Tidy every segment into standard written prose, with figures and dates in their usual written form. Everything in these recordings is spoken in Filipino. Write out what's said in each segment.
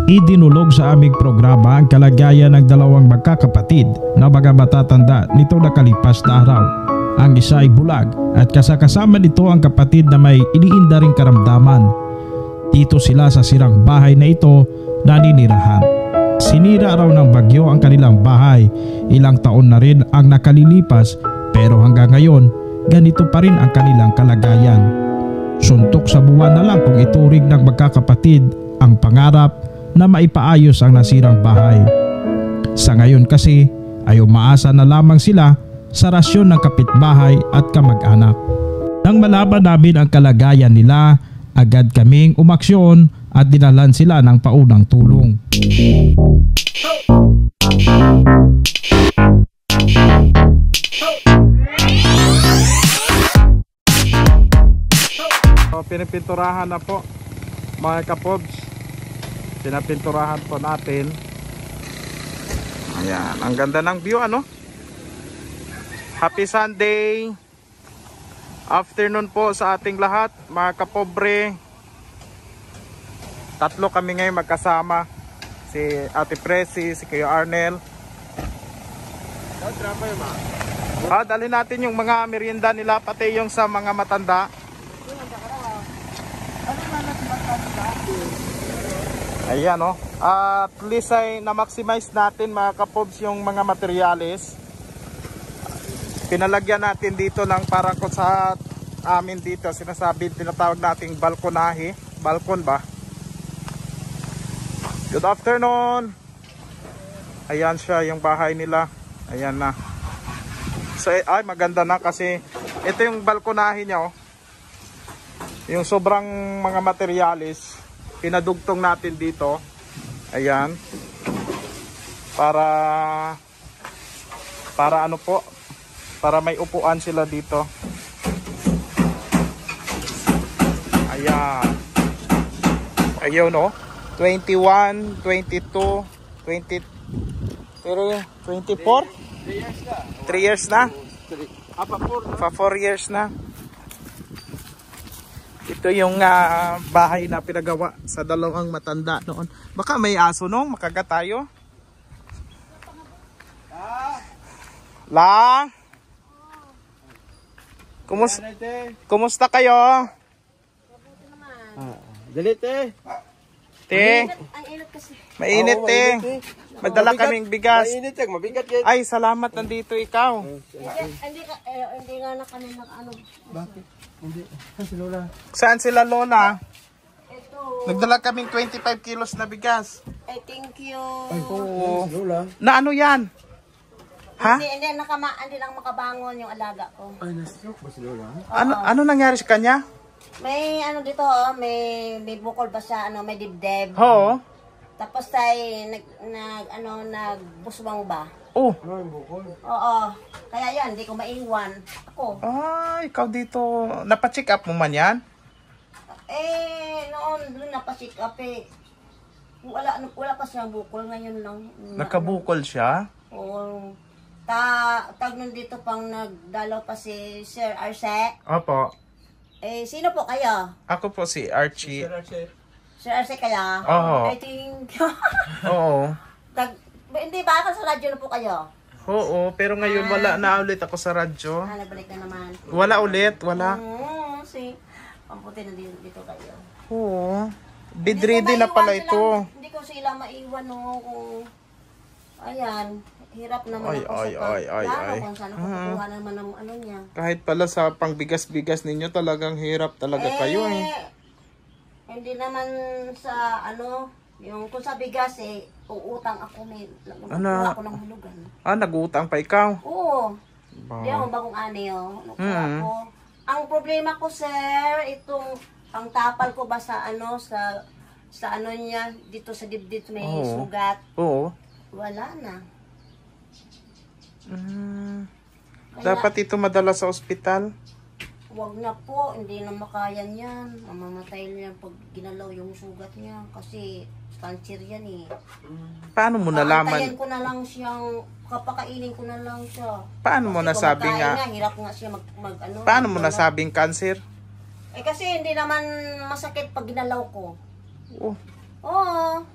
Idinulog sa aming programa ang kalagayan ng dalawang magkakapatid na mga matatanda nito nakalipas na araw. Ang isa ay bulag at kasama nito ang kapatid na may iniinda ring karamdaman. Dito sila sa sirang bahay na ito naninirahan. Sinira raw ng bagyo ang kanilang bahay. Ilang taon na rin ang nakalilipas pero hanggang ngayon ganito pa rin ang kanilang kalagayan. Suntok sa buwan na lang kung ituring ng magkakapatid ang pangarap na maipaayos ang nasirang bahay. Sa ngayon kasi ay umaasa na lamang sila sa rasyon ng kapitbahay at kamag-anak. Nang malaman namin ang kalagayan nila, agad kaming umaksyon at dinalan sila ng paunang tulong. Pinipinturahan na po mga kapobs. Pinapinturahan po natin. Ayan, ang ganda ng view ano. Happy Sunday afternoon po sa ating lahat mga kapobre. Tatlo kami ngayon magkasama. Si Ate Presi, si Kuya Arnel. Dalhin natin yung mga merienda nila pati yung sa mga matanda. Ayan o. At least ay na-maximize natin mga kapobs yung mga materyales. Pinalagyan natin dito ng para ko sa amin dito. Sinasabi, tinatawag nating balkonahe. Balkon ba? Good afternoon. Ayan siya yung bahay nila. Ayan na. So, ay maganda na kasi ito yung balkonahe niya o. Yung sobrang mga materyales pinadugtong natin dito. Ayan. Para ano po? Para may upuan sila dito. Ayan. Ayun no. 21, 22, 23, 24? 3 years na? 4 years na. Ito yung bahay na pinagawa sa dalawang matanda noon. Baka may aso no? Makagat tayo. La? Kumusta kayo? Dali te. Te. Mainit te. Madala kaming bigas. Mainit te, mabigat yan. Ay, salamat nandito ikaw. Hindi nga na kami ano. Bakit? Hindi. Si Lola. Saan sila Lola? Ito. Nagdala kaming 25 kilos na bigas. Ay, thank you. Ay, Oo. si Lola. Na ano yan? Ha? Hindi lang makabangon yung alaga ko. Ay, na-stroke ba si Lola? Ano nangyari sa kanya? May ano dito, may bukol ba siya, may dibdib. Oo. Tapos ay nagbusbang ba? Oh. Ay, bukol. Oo. Kaya yan, hindi ko maiwan. Ako. Ay, ikaw dito. Napacheck up mo man yan? Noon doon napacheck up wala pa siyang bukol ngayon lang. Nakabukol siya? Oo. Tag nun dito pang nagdalaw pa si Sir Arce. Opo. Sino po kayo? Ako po si Archie. Sir Arce kaya? Oo. I think... Oo. Hindi ba ako sa radyo na po kayo? Oo, pero ngayon wala na ulit ako sa radyo. Nabalik na naman. Wala ulit, wala. Pamputi na dito kayo. Oo. Bidridi na pala ito. Hindi ko sila maiwan kung... Ayan. Hirap naman Ay. kung saan ako kukuha naman ng ano niya. Kahit pala sa pangbigas-bigas ninyo talagang hirap talaga kayo Hindi naman sa yung kung sa bigas uutang ako wala ako ng hulugan. Nag-uutang pa ikaw? Oo. Wow. Di ako bagong ako. Ang problema ko sir, itong ang tapal ko ba sa sa niya dito sa dibdib may sugat. Oo. Wala na. Dapat ito madala sa ospital? Wag na po, hindi na makaya niyan. Mamamatay niya pag ginalaw yung sugat niya kasi cancer yan Paano mo nalaman? Paantayin ko na lang siyang, kapakainin ko na lang siya. Paano mo nasabing hirap nga siya Paano mo nasabing cancer? Kasi hindi naman masakit pag ginalaw ko. Oh. Oo.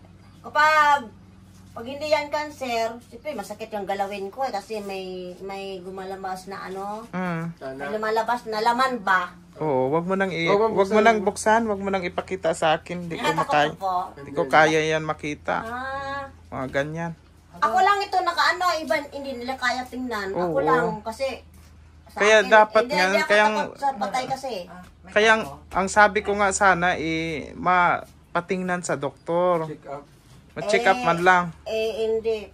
Pag hindi yan cancer, siyempre masakit yung galawin ko kasi may gumalabas na ano, may lumalabas na laman ba? Oo, wag mo nang wag mo nang buksan, wag mo nang ipakita sa akin. Hindi ko makaya. Hindi ko kaya yan makita. Mga ganyan. Ako lang ito nakaano, iba hindi nila kaya tingnan. Ako lang kasi sa kaya akin, dapat hindi, nga, hindi ako kaya takot sa patay kasi. Kaya ang sabi ko nga sana mapatingnan sa doktor. Check up. Ma-check up man lang. Hindi.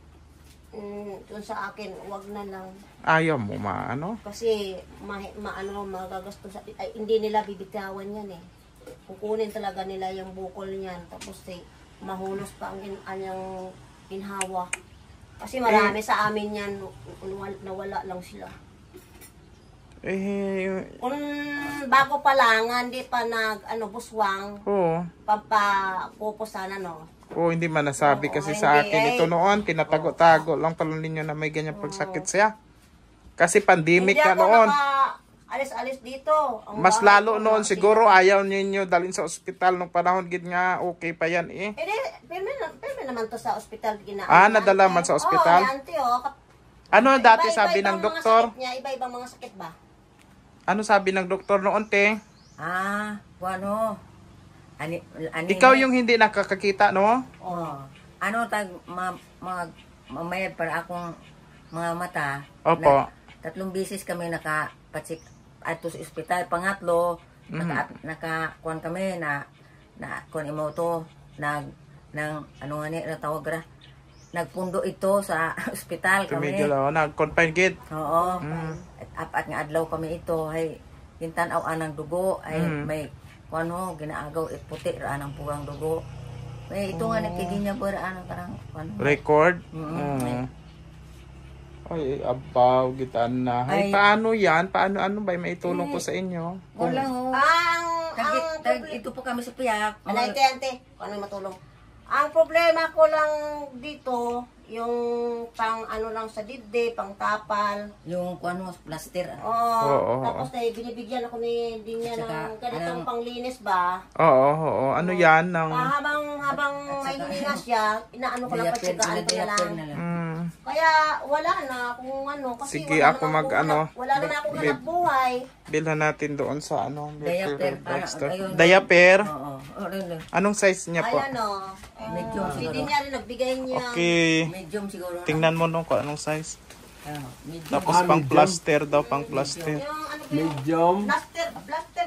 Dun sa akin, wag na lang. Ayaw mo maano? Kasi magagastos hindi nila bibitawan yan eh. Kukunin talaga nila yung bukol niyan tapos mahulos pa ang anyang ginhawa. Kasi marami sa amin yan nawala lang sila. Kung bago pa lang hindi pa buswang. Oo. Papakupo sana hindi man nasabi kasi sa akin ito noon, tinatago-tago lang pala ninyo na may ganyan pagsakit siya. Kasi pandemic ka noon. Alis-alis dito. Mas lalo noon siguro ayaw ninyo dalhin sa ospital nung panahon gid nga okay pa yan eh. Pwede naman to sa ospital nadala man sa ospital? Ano dati sabi ng doktor? Iba-ibang mga sakit ba? Ano sabi ng doktor noon, te? Ikaw yung hindi nakakakita, no? Mamayad para akong mga mata. Opo. 3 beses kami nakapatsik ato sa ospital. Pangatlo, nakakuan kami na kuan imo to tawag ra. Nagpundo ito sa ospital kami. Nag-confine gid. Oo. Apat nga adlaw kami ito ay hintanaw anang dugo ay may ginaagaw puti ra anang pugang dugo. Ay ito nga nakiginya ba ra anang karang record. Ay abaw gitan na. Ay paano yan? Paano ba maitulong ko sa inyo? Wala ho. Ito po kami sa piyak. Ante, paano matulong? Ang problema ko lang dito, yung pang lang sa dibdib, pang tapal. Yung plaster. Oo. Tapos binibigyan ako din niya ng ganitong panglinis ba? Oo. Ano yan? Habang may hininga siya, inaano ko lang patsigaan ko na lang. Kaya wala na kung kasi sige, wala ako wala naman akong hanap buhay. Bilhan natin doon sa Diaper. Diaper? Oo. Anong size niya po? Medium siguro. Hindi niya rin nagbigay niya. Okay. Medium siguro. Tingnan mo nung kung anong size. Medium. Tapos pang plaster daw, pang plaster. Medium. Plaster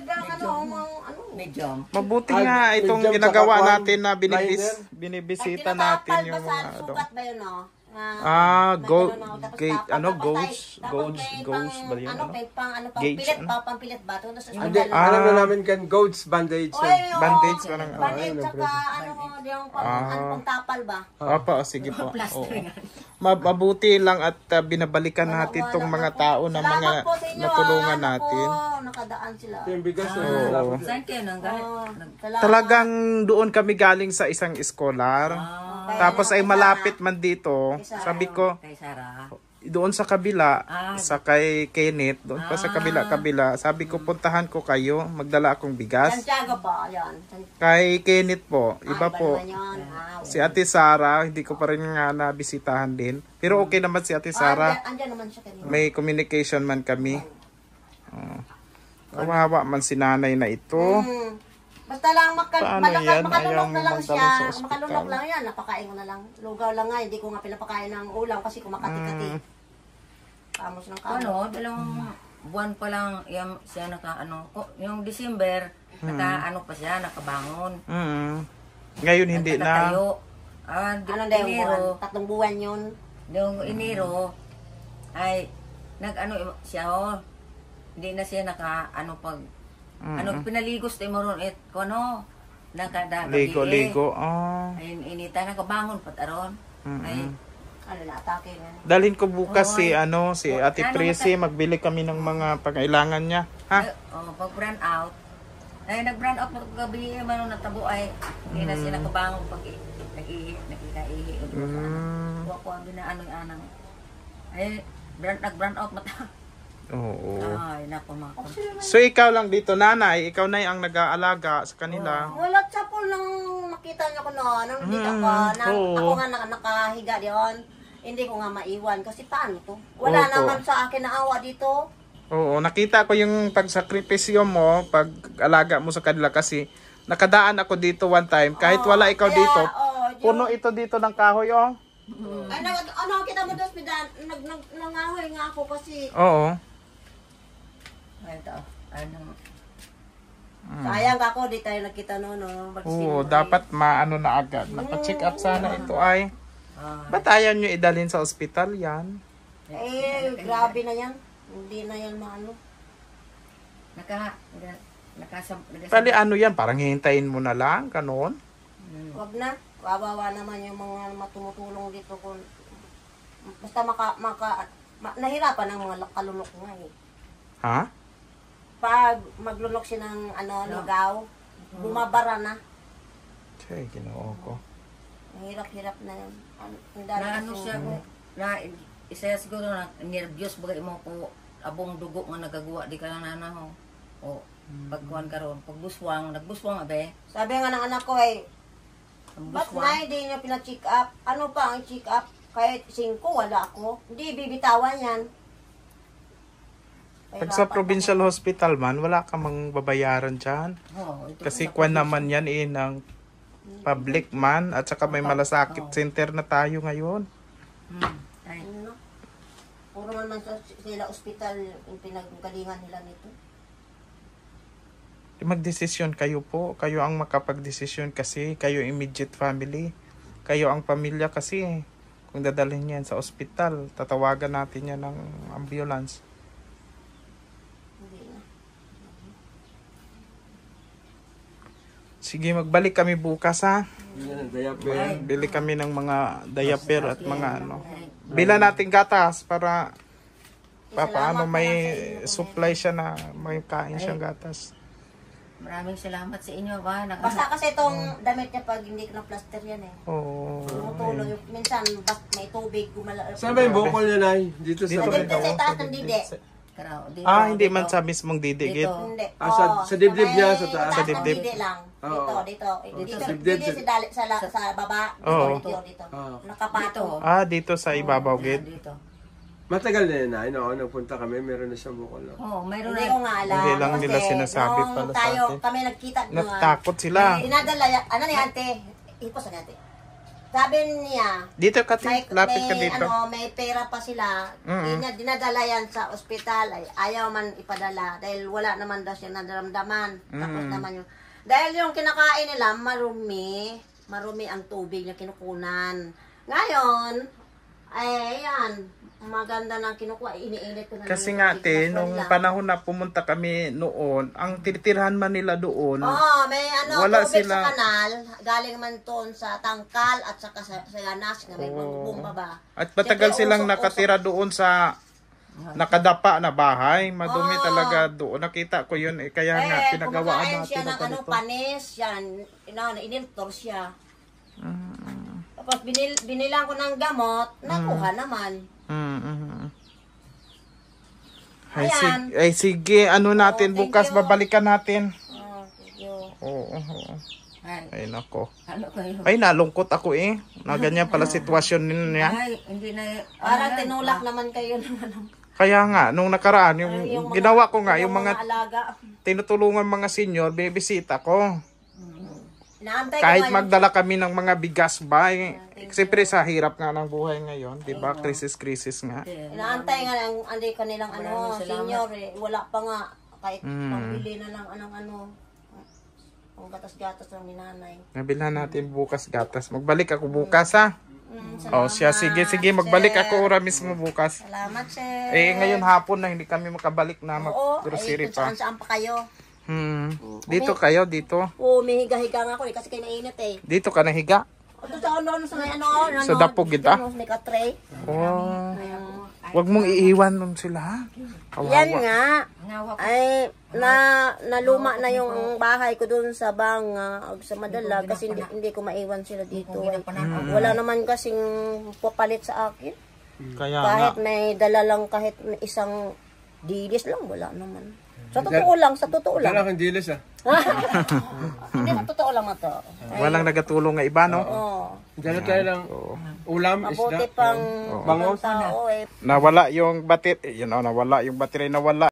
lang Medium. Mabuti nga itong medium ginagawa tsaka natin na binibisita natin yung mga sukat ba yun ghost ba yun? Pampilit ba? Alam na namin kan goats bandage. Bandage parang bandage tsaka yung pang tapal ba? Opo, sige po. Mabuti lang at binabalikan natin tong mga tao na mga natulungan natin. Nakadaan sila. Yung bigas Saan kayo nang Talagang doon kami galing sa isang eskolar. Tapos ay malapit man dito. Sabi ko, kay Sarah. doon sa kabila, sa kay Kenneth, doon pa sa kabila. Sabi ko, puntahan ko kayo, magdala akong bigas. Santiago ba? Yan. Kay Kenneth po, iba po. Yan. Si Ate Sarah, hindi ko pa rin nga nabisitahan din. Pero okay naman si Ate Sarah. Andyan naman siya kanina. May communication man kami. Kawawa man si nanay na ito. Basta lang makalunok na lang siya. ospital? Makalunok lang yan. Napakain ko na lang. Lugaw lang nga. Hindi ko nga pinapakain ng ulam kasi kumakati-kati. Kamos ng kamos. Dalawang buwan pa lang siya yung December, pa siya, nakabangon. Ngayon hindi na. Anong day buwan? 3 buwan yun. Yung Enero, ay, siya hindi na siya pinaligos tayo mo ron, Ligo. Ayun, inita, nakabangon pataron. Ay, na-atake na. Dalhin ko bukas si Ate Prissy, magbili kami ng mga pangailangan niya. Ha? Pag-brand out, ay nag-brand out gabi man natabo ay hindi na siya nakabangon pag nag-ihi. Kuha ko ang anang. Ay, nag-brand out mata. Oo. Ay, naku mako. So ikaw lang dito, nanay, ikaw na ang nag-aalaga sa kanila. Wala siya po nang makita nakita niyo ko noon, nung dito ako, ako nga nakahiga diyon. Hindi ko nga maiwan kasi paano to? Wala naman sa akin na awa dito. Oo, nakita ko yung pagsakripisyo mo, pag-alaga mo sa kanila kasi nakadaan ako dito one time. Kahit wala ikaw dito, puno ito dito ng kahoy, oh. Ay, ano, kita mo doon, nangahoy nga ako kasi. Oo. Ito, ano. Sayang ako, di tayo nakita noon, no? Oo, dapat maano na agad. Napa-check up sana ito ay. Ba't ayaw nyo idalhin sa ospital yan? Eh, grabe na yan. Hindi na yan maano. Pali ano yan, parang hihintayin mo na lang, kanon? Wag na. Kawawa naman yung mga matumutulong dito kung basta nahirapan ang mga kalunok nga eh. Ha? Pag maglunok siya ng lugaw, bumabara na. Say, ginoo ko. Hirap-hirap na yan. Na ano siya ko, na isa siguro na nervyos bagay mo ko abong dugo nga nagagawa di ka na nanaw. O pagkuhan karon, pagbuswang, nagbuswang abe. Sabi nga ng anak ko eh, ba't na hindi niya pina-check up? Ano pa ang check up? Kahit 5 wala ako. Hindi bibitawan yan. Pag sa provincial hospital man, wala ka mang babayaran dyan. Kasi kwan naman yan ng public man at saka may malasakit center na tayo ngayon. Ano? Puro naman sila ospital yung pinagalingan nila nito. Magdesisyon kayo po. Kayo ang makapagdesisyon kasi kayo immediate family. Kayo ang pamilya kasi. Kung dadalhin yan sa ospital, tatawagan natin yan ng ambulance. Sige, magbalik kami bukas ha. Bili kami ng mga diaper at mga ano. Bila natin gatas para paano may supply siya na may kain siyang gatas. Maraming salamat sa inyo ba. Basta kasi itong damit niya pag hindi ko na plaster yan eh. Oo. Tumutulong. Minsan may tubig. Saan ba yung bukol niya, Nay? Dito sa... Dito sa taas ng dide. Hindi man sa mismong didigit. Hindi. Sa dibdib niya, sa taas. Sa dibdib. Dide lang. Dito. Sa Dito dibdib. sa baba. Oo. Dito. Nakapato. Dito sa ibabaw gate. Matagal na yun, Nay. No? Nagpunta kami, meron na siyang bukol. No? Oo, mayroon Hindi na. ko nga alam. Hindi lang nila Kasi sinasabi nung pala sa atin. kami nagkita doon. Natakot sila. Dinadala, ano ni ate? Ipos ni ate. Sabi niya, Dito ka, lapit ka dito. may pera pa sila. Dinadala yan sa ospital. Ay, ayaw man ipadala. Dahil wala naman daw siya nadaramdaman. Tapos naman yung... Dahil yung kinakain nila, marumi. Marumi ang tubig na kinukunan. Ngayon, ay, ayan. Maganda na kinukuha. Iniinit ko na. Kasi nga, nung panahon na pumunta kami noon, ang tinitirhan man nila doon. Oo, may wala tubig sila... sa kanal. Galing man doon sa tangkal at saka sa ganas na may bumba ba. At matagal silang nakatira doon sa nakadapa na bahay. Madumi talaga doon. Nakita ko yun. Kaya nga, pinagawaan natin siya ng ganito. panis. Yan, iniltor siya. Tapos binilang ko ng gamot. Nakuha naman. Ay, sige. Ano natin bukas, babalikan natin. Thank you. Oo. Ay, nako. Ano kayo? Ay, nalungkot ako eh. Na ganyan pala sitwasyon niya. Ay, hindi na. Parang tinulak naman kayo ng Kaya nga, nung nakaraan, yung ginawa ko nga, yung mga alaga. tinutulungan mga senior, bibisita ko. Inaantay Kahit ko magdala kami ng mga bigas ba, siyempre sa hirap nga ng buhay ngayon, di ba? Krisis nga. Inaantay nga ang andi kanilang senior eh. Wala pa nga kahit pambili na lang ang gatas-gatas ng minanay. Nabilhan natin bukas gatas. Magbalik ako bukas ha. Sige, magbalik ako ora mismo bukas. Salamat, sir. Ngayon hapon na hindi kami makabalik na mag-grocery pa. Saan pa kayo? Dito kayo, dito. May higa-higa nga ako dito kasi kayo mainit eh. Dito ka nahiga? Ito sa Sa dapog kita? May ka-tray. Wag mong iiwan nun sila ha. Yan nga. Ay, naluma na yung bahay ko doon sa Banga sa Madala kasi hindi ko maiwan sila dito. Wala naman kasing papalit sa akin. Kaya Kahit may dala lang, kahit isang dilis lang, wala naman. Sa totoo lang, sa totoo lang. Dala kang dilis ah. Hindi, sa totoo lang na to. Walang nagatulong nga iba, no? Oo. Dala tayo ng ulam, Mabuti isda. pang Bangos. tao eh. Nawala yung battery, nawala yung battery, nawala.